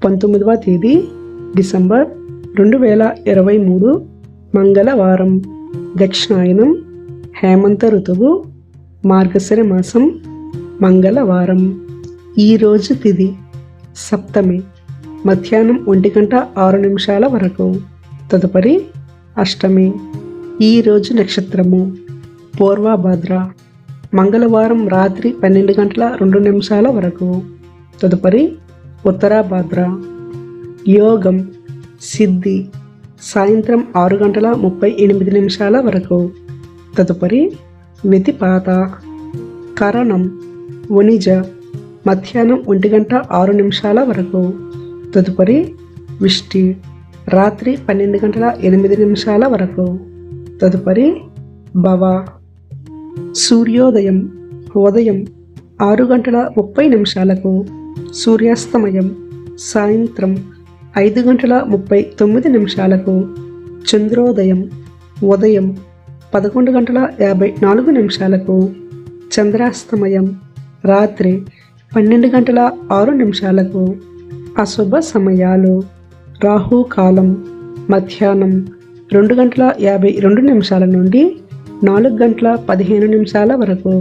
19వ తేదీ డిసెంబర్ 2023 మంగళవారం. దక్షిణాయనం, హేమంత ఋతువు, మార్గశిర మాసం, మంగళవారం. ఈరోజు తిథి సప్తమి, మధ్యాహ్నం 1:06 వరకు. తదుపరి అష్టమి. ఈరోజు నక్షత్రము పూర్వభద్ర, మంగళవారం రాత్రి 12:02 వరకు. తదుపరి ఉత్తరాభద్ర. యోగం సిద్ధి, సాయంత్రం 6:38 వరకు. తదుపరి వ్యతిపాత. కరణం వణిజ, మధ్యాహ్నం 1:06 వరకు. తదుపరి విష్టి, రాత్రి 12:08 వరకు. తదుపరి భవ. సూర్యోదయం ఉదయం 6:30 సూర్యాస్తమయం సాయంత్రం 5:39. చంద్రోదయం ఉదయం 11:54. చంద్రాస్తమయం రాత్రి 12:06. అశుభ సమయాలు: రాహుకాలం మధ్యాహ్నం 2:52 నుండి 4:15 వరకు.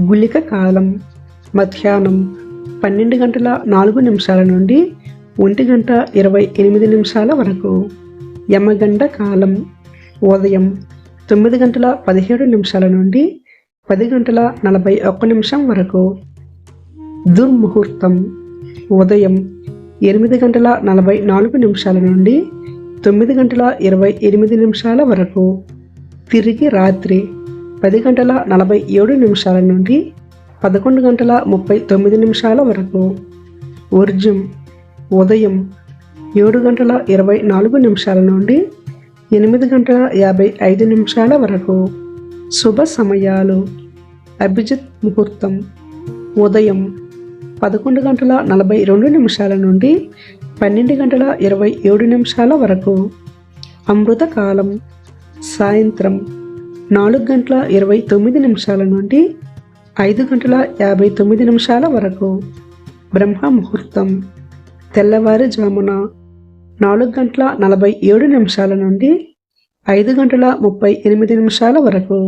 గుళిక కాలం మధ్యాహ్నం 12:04 నుండి 1:28 వరకు. యమగండ కాలం ఉదయం 9:17 నుండి 10:41 వరకు. దుర్ముహూర్తం ఉదయం 8:44 నుండి 9:28 వరకు. తిరిగి రాత్రి 10:47 నుండి 11:39 వరకు. వర్జం ఉదయం 7:24 నుండి 8:55 వరకు. శుభ సమయాలు: అభిజిత్ ముహూర్తం ఉదయం 11:42 నుండి 12:27 వరకు. అమృత కాలం సాయంత్రం 4:29 నుండి 5:59 వరకు. బ్రహ్మ ముహూర్తం తెల్లవారుజామున 4:47 నుండి 5:38 వరకు.